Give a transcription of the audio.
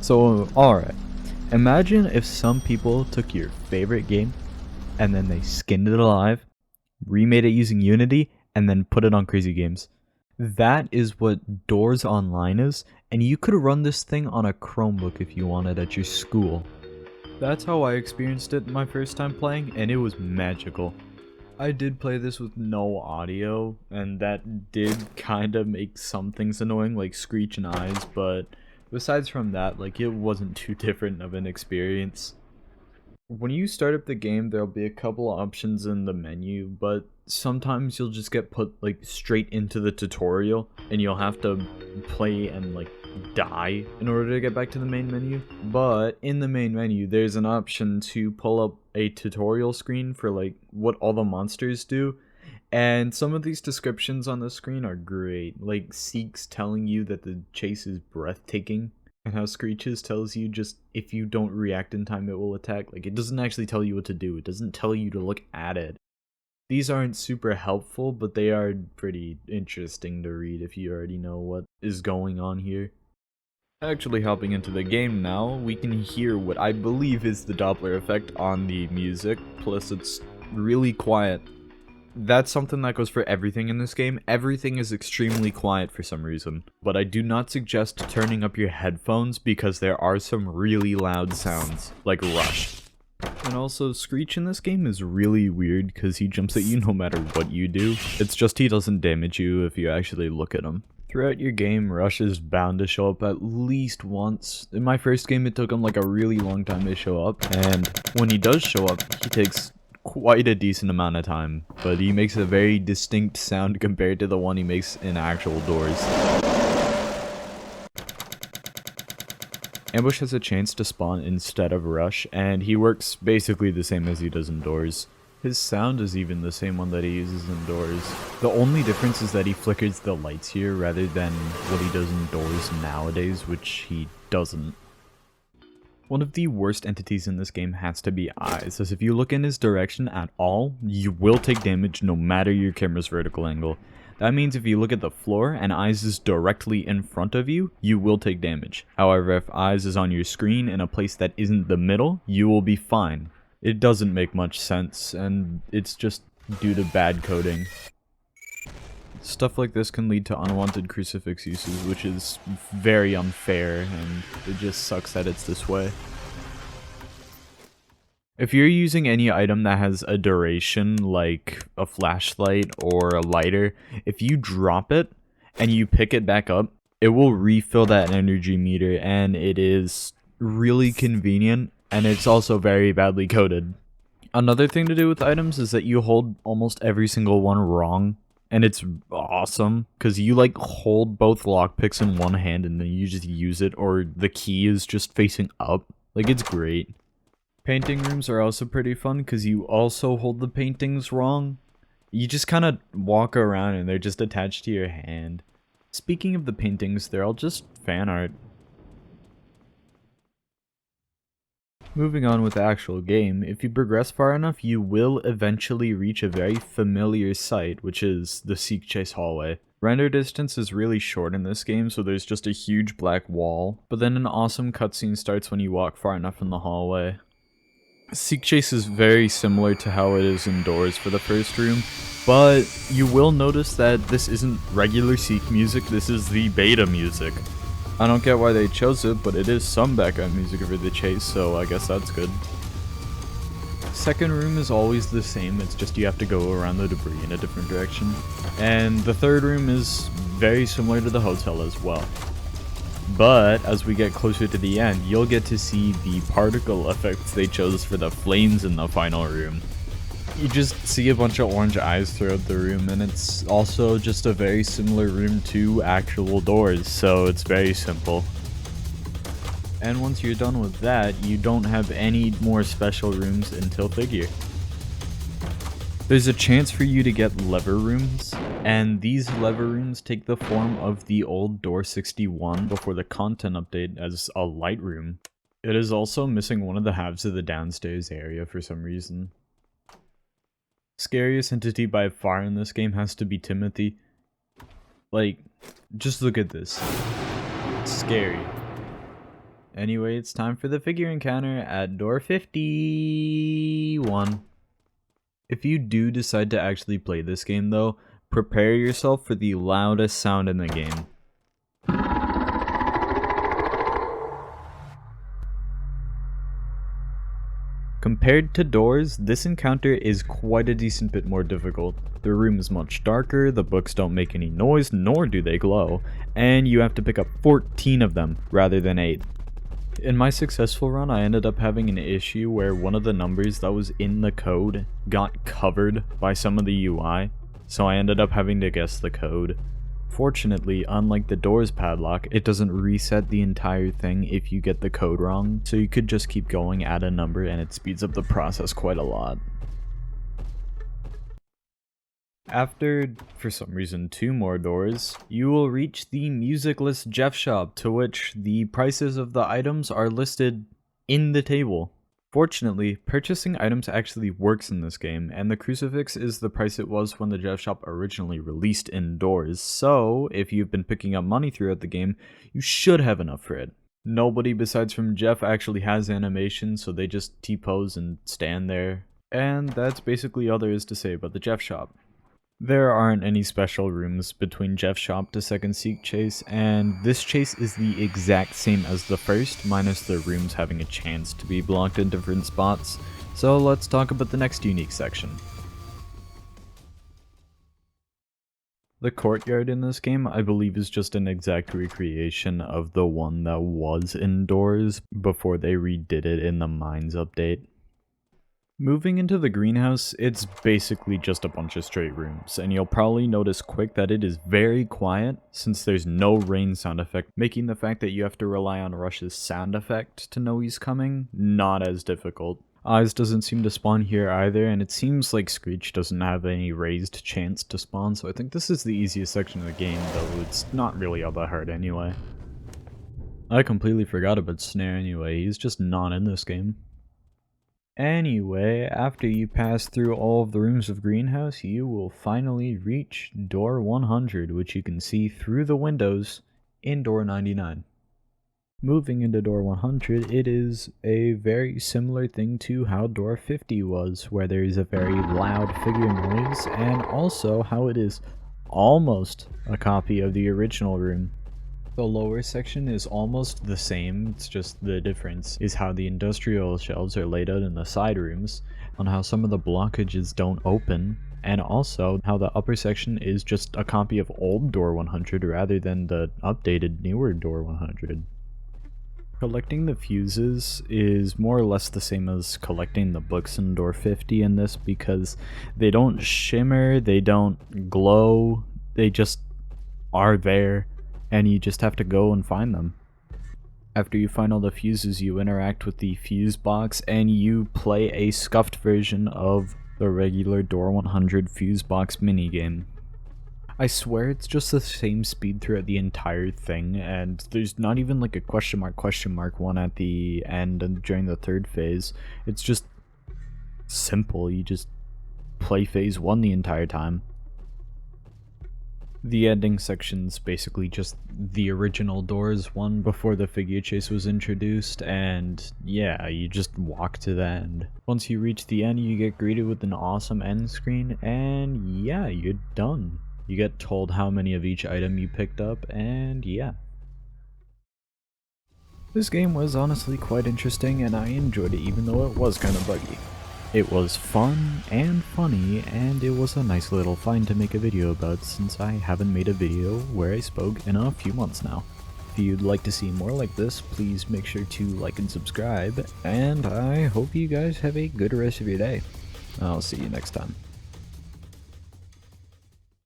So, alright. Imagine if some people took your favorite game and then they skinned it alive, remade it using Unity, and then put it on CrazyGames. That is what Doors Online is, and you could run this thing on a Chromebook if you wanted at your school. That's how I experienced it my first time playing, and it was magical. I did play this with no audio, and that did kind of make some things annoying, like screech and eyes, but besides from that, like, it wasn't too different of an experience. When you start up the game, there'll be a couple options in the menu, but sometimes you'll just get put, like, straight into the tutorial, and you'll have to play and, like, die in order to get back to the main menu. But in the main menu, there's an option to pull up a tutorial screen for, like, what all the monsters do. And some of these descriptions on the screen are great, like Seek's telling you that the chase is breathtaking, and how Screeches tells you just if you don't react in time it will attack. Like, it doesn't actually tell you what to do, it doesn't tell you to look at it. These aren't super helpful, but they are pretty interesting to read if you already know what is going on here. Actually hopping into the game now, we can hear what I believe is the Doppler effect on the music, plus it's really quiet. That's something that goes for everything in this game. Everything is extremely quiet for some reason. But I do not suggest turning up your headphones because there are some really loud sounds, like Rush. And also, Screech in this game is really weird because he jumps at you no matter what you do. It's just he doesn't damage you if you actually look at him. Throughout your game, Rush is bound to show up at least once. In my first game, it took him like a really long time to show up, and when he does show up, he takes quite a decent amount of time, but he makes a very distinct sound compared to the one he makes in actual Doors. Ambush has a chance to spawn instead of Rush, and he works basically the same as he does in Doors. His sound is even the same one that he uses in Doors. The only difference is that he flickers the lights here rather than what he does in Doors nowadays, which he doesn't. One of the worst entities in this game has to be Eyes, as if you look in his direction at all, you will take damage no matter your camera's vertical angle. That means if you look at the floor and Eyes is directly in front of you, you will take damage. However, if Eyes is on your screen in a place that isn't the middle, you will be fine. It doesn't make much sense, and it's just due to bad coding. Stuff like this can lead to unwanted crucifix uses, which is very unfair, and it just sucks that it's this way. If you're using any item that has a duration, like a flashlight or a lighter, if you drop it and you pick it back up, it will refill that energy meter, and it is really convenient, and it's also very badly coded. Another thing to do with items is that you hold almost every single one wrong. And it's awesome, because you like hold both lockpicks in one hand and then you just use it, or the key is just facing up. Like, it's great. Painting rooms are also pretty fun, because you also hold the paintings wrong. You just kind of walk around and they're just attached to your hand. Speaking of the paintings, they're all just fan art. Moving on with the actual game, if you progress far enough, you will eventually reach a very familiar sight, which is the Seek Chase hallway. Render distance is really short in this game, so there's just a huge black wall, but then an awesome cutscene starts when you walk far enough in the hallway. Seek Chase is very similar to how it is in Doors for the first room, but you will notice that this isn't regular Seek music, this is the beta music. I don't get why they chose it, but it is some background music for the chase, so I guess that's good. Second room is always the same, it's just you have to go around the debris in a different direction. And the third room is very similar to the hotel as well. But as we get closer to the end, you'll get to see the particle effects they chose for the flames in the final room. You just see a bunch of orange eyes throughout the room, and it's also just a very similar room to actual Doors, so it's very simple. And once you're done with that, you don't have any more special rooms until Figure. There's a chance for you to get lever rooms, and these lever rooms take the form of the old Door 61 before the content update as a light room. It is also missing one of the halves of the downstairs area for some reason. Scariest entity by far in this game has to be Timothy. Like, just look at this. It's scary. Anyway, it's time for the figure encounter at door 51. If you do decide to actually play this game though, prepare yourself for the loudest sound in the game. Compared to doors, this encounter is quite a decent bit more difficult. The room is much darker, the books don't make any noise, nor do they glow, and you have to pick up 14 of them rather than 8. In my successful run, I ended up having an issue where one of the numbers that was in the code got covered by some of the UI, so I ended up having to guess the code. Fortunately, unlike the doors padlock, it doesn't reset the entire thing if you get the code wrong, so you could just keep going at a number and it speeds up the process quite a lot. After, for some reason, 2 more doors, you will reach the musicless Jeff shop, to which the prices of the items are listed in the table. Fortunately, purchasing items actually works in this game, and the crucifix is the price it was when the Jeff shop originally released indoors, so if you've been picking up money throughout the game, you should have enough for it. Nobody besides from Jeff actually has animation, so they just T-pose and stand there. And that's basically all there is to say about the Jeff shop. There aren't any special rooms between Jeff's shop to second seek chase, and this chase is the exact same as the first, minus the rooms having a chance to be blocked in different spots. So let's talk about the next unique section. The courtyard in this game, I believe, is just an exact recreation of the one that was indoors before they redid it in the Mines update. Moving into the greenhouse, it's basically just a bunch of straight rooms, and you'll probably notice quick that it is very quiet since there's no rain sound effect, making the fact that you have to rely on Rush's sound effect to know he's coming not as difficult. Eyes doesn't seem to spawn here either, and it seems like Screech doesn't have any raised chance to spawn, so I think this is the easiest section of the game, though it's not really all that hard anyway. I completely forgot about Snare anyway, he's just not in this game. Anyway, after you pass through all of the rooms of Greenhouse, you will finally reach door 100, which you can see through the windows in door 99. Moving into door 100, it is a very similar thing to how door 50 was, where there is a very loud figure noise, and also how it is almost a copy of the original room. The lower section is almost the same, it's just the difference is how the industrial shelves are laid out in the side rooms, on how some of the blockages don't open, and also how the upper section is just a copy of old door 100 rather than the updated newer door 100. Collecting the fuses is more or less the same as collecting the books in door 50 in this, because they don't shimmer, they don't glow, they just are there. And you just have to go and find them. After you find all the fuses, you interact with the fuse box and you play a scuffed version of the regular door 100 fuse box minigame. I swear it's just the same speed throughout the entire thing, and there's not even like a question mark one at the end and during the third phase. It's just simple, you just play phase 1 the entire time. The ending section's basically just the original Doors one before the figure chase was introduced, and yeah, you just walk to the end. Once you reach the end, you get greeted with an awesome end screen, and yeah, you're done. You get told how many of each item you picked up, and yeah. This game was honestly quite interesting, and I enjoyed it even though it was kind of buggy. It was fun and funny, and it was a nice little find to make a video about since I haven't made a video where I spoke in a few months now. If you'd like to see more like this, please make sure to like and subscribe, and I hope you guys have a good rest of your day. I'll see you next time.